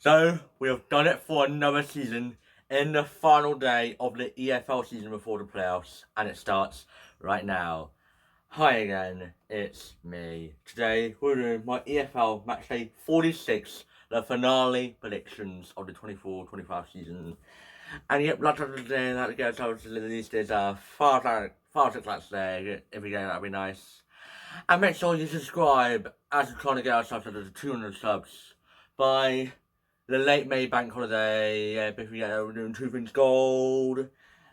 So, we have done it for another season in the final day of the EFL season before the playoffs, and it starts right now. Hi again, it's me. Today, we're doing my EFL matchday 46, the finale predictions of the 24-25 season. And yep, lots of today that goes over to these days are far six laps today. If you get that'd be nice. And make sure you subscribe as we're trying to get ourselves to the 200 subs by the late May bank holiday. Yeah, if we get we're doing 2 things gold.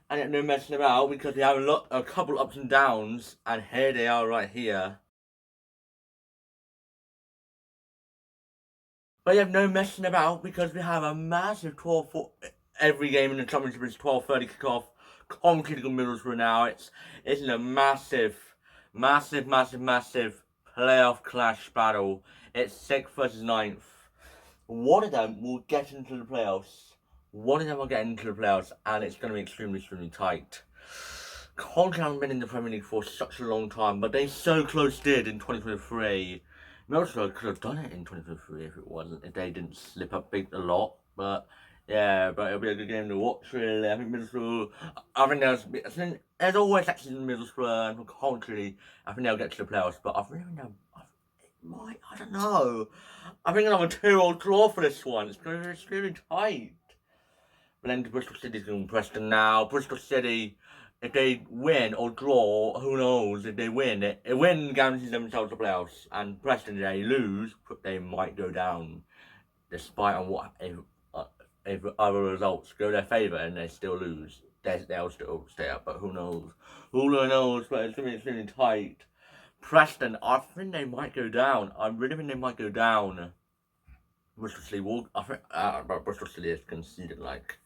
And yet no messing about because we have a couple ups and downs, and here they are right here. But you have no messing about because we have a massive 12 for every game in the championship is 12:30 kickoff. Complicated Middlesbrough now. It's a massive playoff clash battle. It's 6th versus 9th. One of them will get into the playoffs. And it's going to be extremely tight. Conte haven't been in the Premier League for such a long time, but they so close did in 2023. Middlesbrough could have done it in 2023 if they didn't slip up a lot. But yeah, but it'll be a good game to watch, really. I think Middlesbrough, there's always actually Middlesbrough and Coventry. I think they'll get to the playoffs, but I don't know. I think another 2-2 draw for this one. It's going to be extremely tight. But then Bristol City's going to Preston now. Bristol City, if they win or draw, who knows? If they win, it win guarantees themselves the playoffs. And Preston, if they lose, they might go down. Despite on what if other results go their favour and they still lose, they'll still stay up. But who knows? Who knows? But it's going to be extremely tight. Preston, I think they might go down. I really think they might go down. Bristol City has conceded like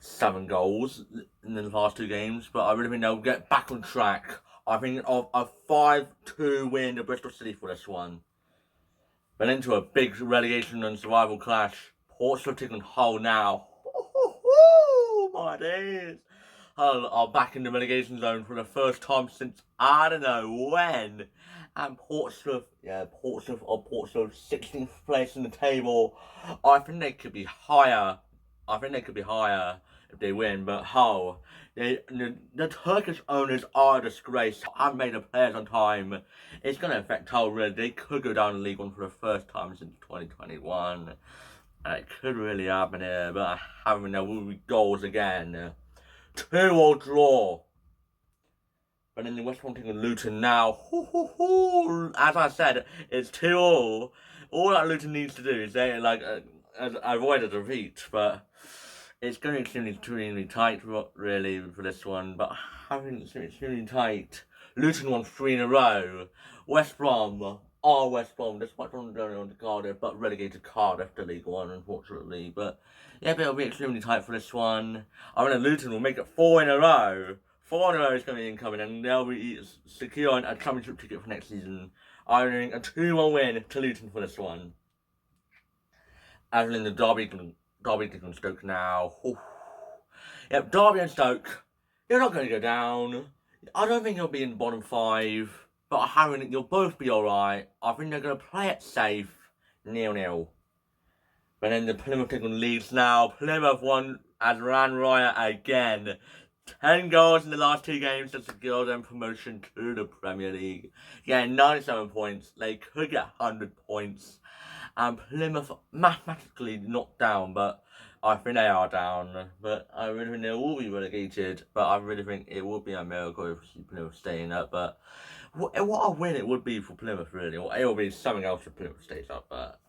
7 goals in the last 2 games, but I really think they'll get back on track. I think of a 5-2 win to Bristol City for this one. But into a big relegation and survival clash. Portsmouth taking Hull now. My days. Hull are back in the relegation zone for the first time since I don't know when. And Portsmouth, 16th place in the table. I think they could be higher. If they win, but Hull, the Turkish owners are a disgrace. I haven't made the players on time. It's going to affect Hull really. They could go down in League One for the first time since 2021. And it could really happen here, but I haven't. There will be goals again. 2-2 draw. But then the West Brom taking Luton now. As I said, it's 2-2. All that Luton needs to do is avoid a defeat, but it's going to be extremely tight, really, for this one. But having it's extremely tight. Luton won 3 in a row. West Brom, despite not going on to Cardiff, but relegated Cardiff to League One, unfortunately. But yeah, but it'll be extremely tight for this one. I mean, Luton will make it 4 in a row. 4 in a row is going to be incoming, and they'll be securing a championship ticket for next season. I'm doing a 2-1 win to Luton for this one. As in the Derby taking Stoke now. Yep, Derby and Stoke, you're not going to go down. I don't think you'll be in the bottom 5, but you'll both be alright. I think they're going to play it safe, 0-0. But then the Plymouth taking Leeds now. Plymouth won as ran riot again. 10 goals in the last 2 games to secure them promotion to the Premier League. Yeah, 97 points. They could get 100 points. And Plymouth mathematically not down, but I think they are down. But I really think they will be relegated. But I really think it would be a miracle if Plymouth staying up. But what a win it would be for Plymouth, really. It will be something else if Plymouth stays up. But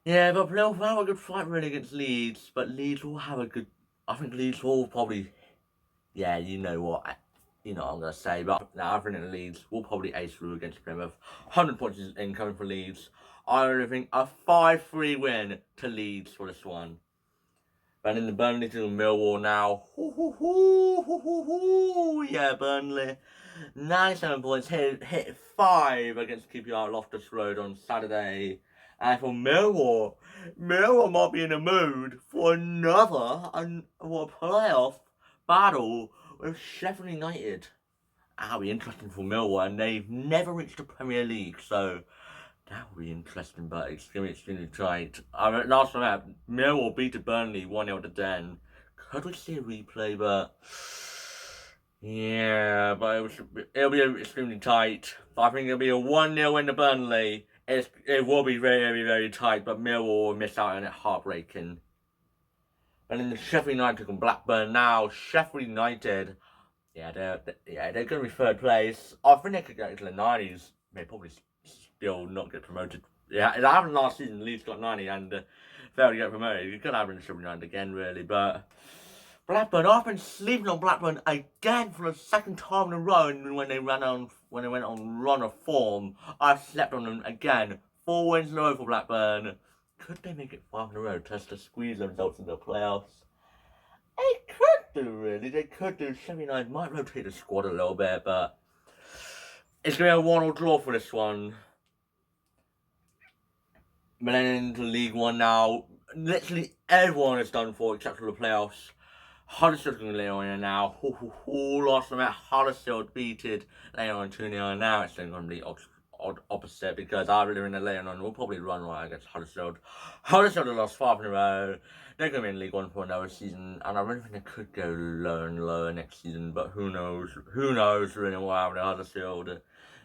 yeah, but Plymouth will have a good fight really against Leeds. But Leeds will have a good. I think Leeds will probably. Yeah, you know what I'm going to say, but now I think Leeds will probably ace through against Plymouth. 100 points is incoming for Leeds. I really think a 5-3 win to Leeds for this one. But in the Burnley to Millwall now. Yeah, Burnley. 97 points, hit 5 against QPR at Loftus Road on Saturday. And for Millwall might be in the mood for another playoff battle with Sheffield United. That'll be interesting for Millwall, and they've never reached the Premier League, so That will be interesting, but it's going to be extremely tight. Last time Millwall beat Burnley 1-0 to Den. Could we see a replay, but... Yeah, but it'll be extremely tight. I think it'll be a 1-0 win to Burnley. It will be very, very, very tight, but Millwall will miss out on it, heartbreaking. And then the Sheffield United on Blackburn now. Sheffield United, they're going to be third place. I think they could get into the 90s. They probably still not get promoted. Yeah, it happened last season. Leeds got 90 and failed to get promoted. You could have in Sheffield United again, really, but Blackburn, I've been sleeping on Blackburn again for the second time in a row. And when they went on run of form, I slept on them again. 4 wins in a row for Blackburn. Could they make it 5 in a row? Test to squeeze themselves into the playoffs. They could do, really. They could do. Sheffield United might rotate the squad a little bit, but it's going to be a 1-1 draw for this one. But then into League One now. Literally everyone is done for except for the playoffs. Huddersfield going to lay on in now. Last time Huddersfield beated Leon 2-0. Now it's going to be opposite because I really in the Leon will probably run right against Huddersfield. Huddersfield have lost 5 in a row. They're going to be in League One for another season, and I really think they could go lower and lower next season. But who knows? Who knows really what happened to Huddersfield?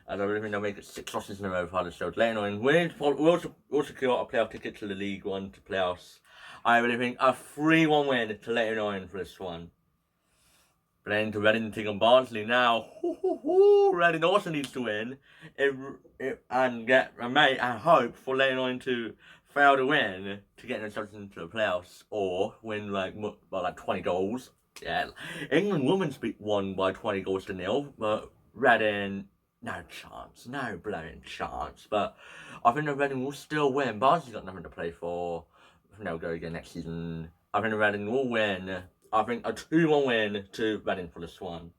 As I really think they'll make it 6 losses in a row for Huddersfield. Later on, we'll secure a playoff ticket to the League One to playoffs. I really think a 3-1 win to Leighton Orient for this one. But then to Reading taking Barnsley now. Reading also needs to win and hope for Leighton Orient to fail to win to get themselves into the playoffs or win like 20 goals. Yeah, England women's won by 20 goals to 0, but Reading, no chance, no blowing chance. But I think the Reading will still win. Barnsley's got nothing to play for. I think they'll go again next season. I think the Reading will win. I think a 2-1 win to Reading for this one.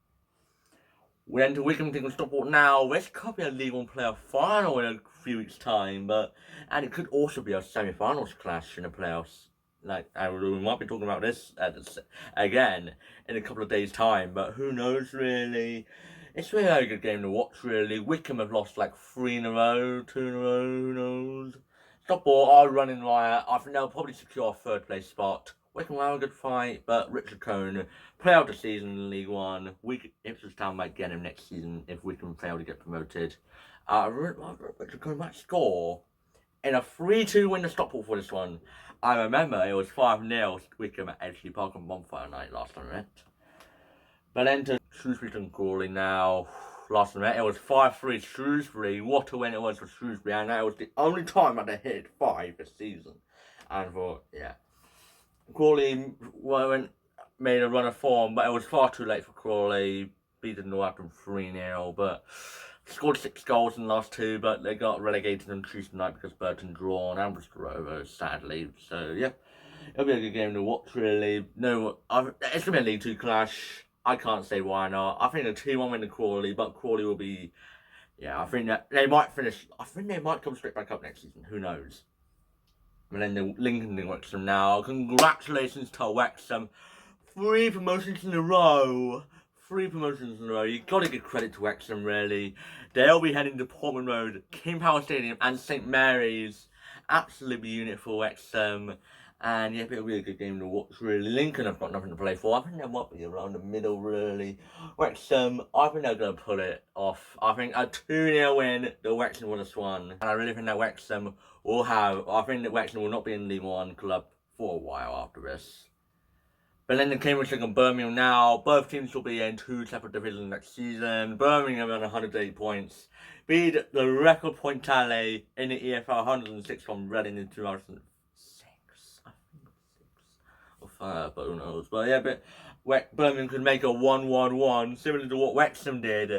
We enter Wickham taking Stockport now. This could be a League One playoff final in a few weeks' time, and it could also be a semi-finals clash in the playoffs. We might be talking about this again in a couple of days' time, but who knows really? It's really a good game to watch really. Wickham have lost 3 in a row, 2 in a row, who knows? Stockport are running riot. I think they'll probably secure a 3rd place spot. Wickham will have a good fight, but Richard Cohn, player of the season in League One. Ipswich Town might get him next season if Wickham fail to get promoted. Richard Cohn might score in a 3-2 win to Stockport for this one. I remember it was 5-0 Wickham at Edgeley Park on Bonfire Night last time I met. But then to Shrewsbury and Crawley now. Last time I met, it was 5-3 Shrewsbury. What a win it was for Shrewsbury, and that was the only time that they hit 5 this season. And Crawley made a run of form, but it was far too late for Crawley. Beaten Northampton 3-0, but scored 6 goals in the last 2, but they got relegated on Tuesday night because Burton drawn and Bristol Rovers, sadly. So yeah, it'll be a good game to watch really. No, it's gonna be a League 2 clash. I can't say why not. I think a 2-1 win to Crawley, but Crawley will be... Yeah, I think that they might finish... I think they might come straight back up next season. Who knows? And then the Lincoln and Wrexham now. Congratulations to Wrexham. 3 promotions in a row. 3 promotions in a row. You've got to give credit to Wrexham, really. They'll be heading to Portman Road, King Power Stadium, and St Mary's. Absolutely beautiful Wrexham. And yeah, it'll be a good game to watch, really. Lincoln have got nothing to play for. I think they might be around the middle, really. Wrexham, I think they're going to pull it off. I think a 2-0 win, the Wrexham will have won. And I really think that Wrexham will have... I think that Wrexham will not be in League One club for a while after this. But then the Cambridge and Birmingham now. Both teams will be in 2 separate divisions next season. Birmingham on 108 points. Beat the record point tally in the EFL 106 from Reading in 2000. But who knows? But yeah, Birmingham could make a 1-1-1, similar to what Wrexham did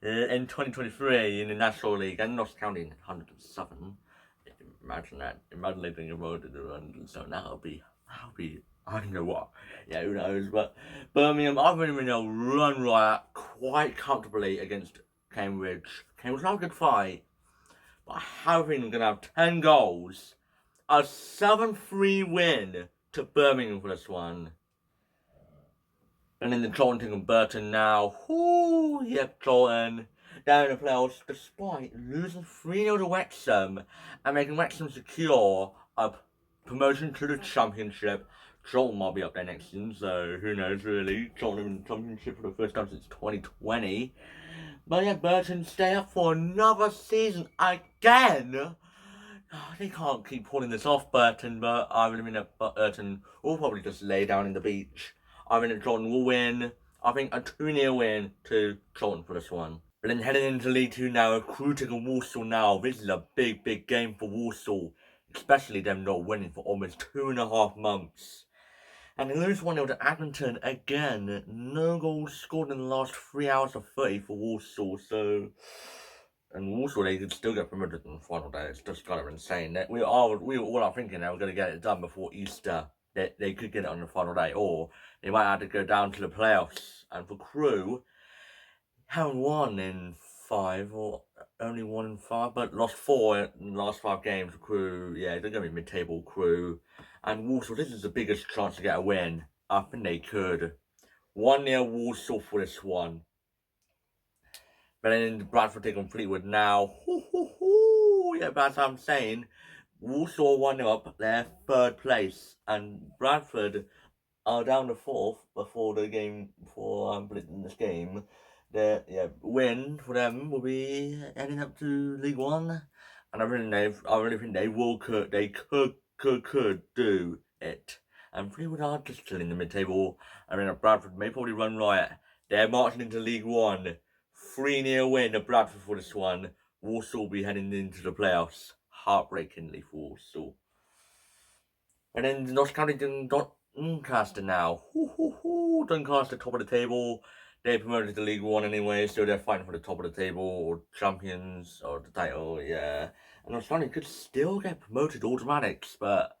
in 2023 in the National League, and Notts County in 107. Imagine that. Imagine they being promoted to 107. That'll be, I don't know what. Yeah, who knows? But Birmingham, I think they'll run riot quite comfortably against Cambridge. Cambridge will have a good fight, but I think they're going to have 10 goals. A 7-3 win to Birmingham for this one. And then the Charlton and Burton now. Yep, Charlton. down in the playoffs despite losing 3-0 to Wrexham and making Wrexham secure a promotion to the Championship. Charlton might be up there next season, so who knows really. Charlton in the Championship for the first time since 2020. But yeah, Burton stay up for another season again. Oh, they can't keep pulling this off, Burton, but I really mean that Burton will probably just lay down in the beach. I mean that Charlton will win. I think a 2-0 win to Charlton for this one. But then heading into League 2 now, Crew taking Walsall now. This is a big, big game for Walsall, especially them not winning for almost 2.5 months. And they lose 1-0 to Accrington again. No goals scored in the last 3 hours of 30 for Walsall, so... And Walsall, they could still get promoted in the final day. It's just kind of insane. We were all thinking they were going to get it done before Easter. They could get it on the final day, or they might have to go down to the playoffs. And for Crew, haven't won in 5, or only 1 in 5, but lost 4 in the last 5 games. Crew, yeah, they're going to be mid-table. Crew. And Walsall, this is the biggest chance to get a win. I think they could. 1-0 Walsall for this one. But then Bradford taking Fleetwood now. Yeah, but as I'm saying, Walsall 1-0 up their 3rd place. And Bradford are down to 4th before the game, before I'm predicting this game. The win for them will be heading up to League 1. And I really think they could do it. And Fleetwood are just still in the mid-table. I mean, Bradford may probably run riot. They're marching into League 1. 3-0 win at Bradford for this one. Walsall will be heading into the playoffs. Heartbreakingly for Walsall. And then Notts County Doncaster now. Doncaster top of the table. They promoted to League 1 anyway, so they're fighting for the top of the table or champions or the title, yeah. And Notts County could still get promoted automatics, but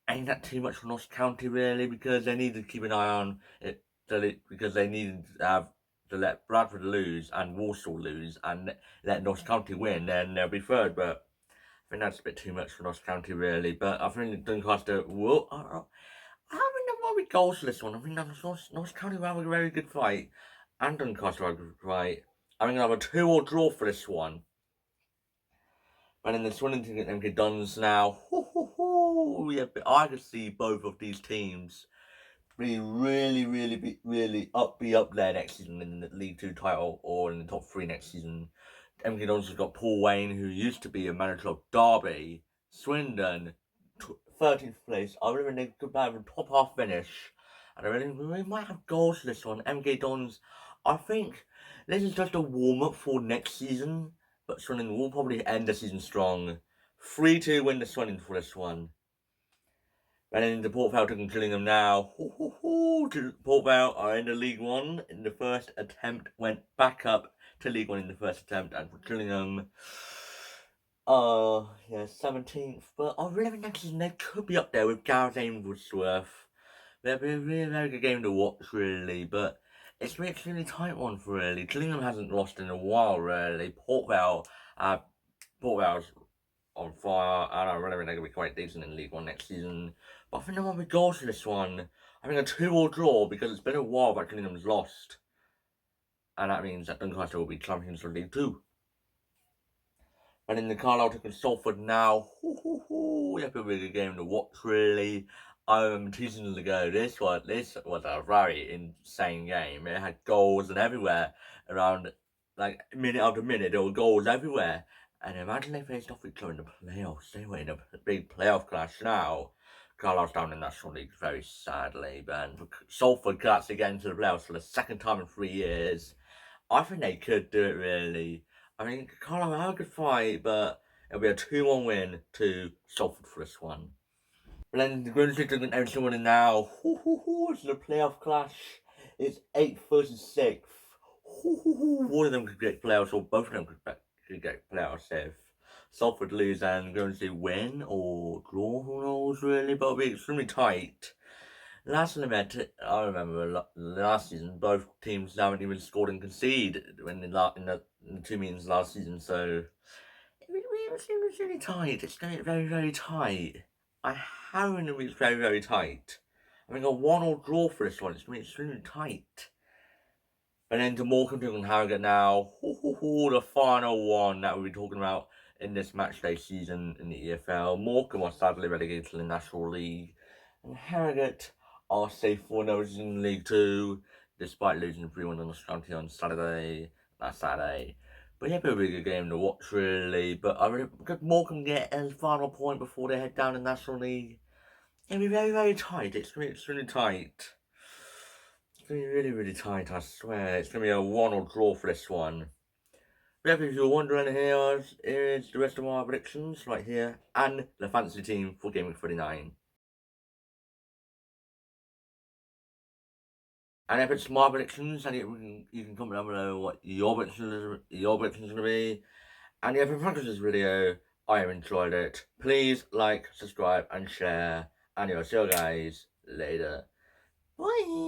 ain't that too much for Notts County really, because they need to keep an eye on it, because they need to let Bradford lose and Walsall lose and let Notts County win, then they'll be 3rd, but I think that's a bit too much for Notts County really. But I think Doncaster will. I think there might be goals for this one. I think Notts County will have a very good fight, and Doncaster will have a good fight. I think I'll have a 2-2 draw for this one. And then the Swindon and MK Dons now. Yeah, but I could see both of these teams be really up there next season in the League 2 title or in the top 3 next season. MK Dons has got Paul Wayne, who used to be a manager of Derby. Swindon, 13th place. I really think they could have a top half finish. And I really we might have goals for this one. MK Dons, I think this is just a warm-up for next season. But Swindon will probably end the season strong. 3-2 win the Swindon for this one. And then the Port Vale taking Gillingham now. Port Vale are in the League 1 in the first attempt. Went back up to League 1 in the first attempt. And for Gillingham, 17th. But I really think next season they could be up there with Gareth Ainsworth. They'll be a really very good game to watch, really. But it's been an extremely tight one for really. Gillingham hasn't lost in a while, really. Port Vale's on fire, and I really think they're going to be quite decent in League 1 next season. But I think there might be goals for this one. I think a 2-2 draw, because it's been a while that Gillingham's lost. And that means that Doncaster will be champions for League 2. And in the Carlisle taking Salford now. Yeah, a really good game to watch, really. I remember 2 seasons ago, this was a very insane game. It had goals and everywhere around, like, minute after minute, there were goals everywhere. And imagine they faced off each other in the playoffs. They were in a big playoff clash now. Carlisle's down in the National League very sadly. But Salford gets again to the playoffs for the 2nd time in 3 years. I think they could do it really. I mean, Carlisle have a good fight, but it'll be a 2-1 win to Salford for this one. But then the Grimsby taking Everton winning now. It's a playoff clash. It's 8th versus 6th. One of them could get playoffs, or both of them could get playoffs if Salford lose and Guernsey win or draw, who knows really, but it'll be extremely tight. Last time they met, I remember last season, both teams haven't even scored and conceded in the 2 meetings last season, so it's really tight. It's going to get very tight. I haven't it's very tight. I think a 1-1 draw for this one. It's going to be extremely tight. And then to Morecambe taking on Harrogate now. The final one that we'll be talking about in this matchday season in the EFL. Morecambe are sadly relegated to the National League. And Harrogate are safe for no reason in League 2, despite losing 3-1 on the County on Saturday. Last Saturday. But yeah, it'll be a good game to watch, really. But I really, could Morecambe get a final point before they head down to the National League? It'll be very, very tight. It's going to be extremely tight. It's going to be really, really tight, I swear. It's going to be a 1 or draw for this one. But if you're wondering, here's the rest of our predictions right here. And the fantasy team for Game Week 39. And if it's my predictions, and you can comment down below what your predictions are going to be. And if you found this video, I have enjoyed it. Please like, subscribe, and share. And I'll see you guys later. Bye.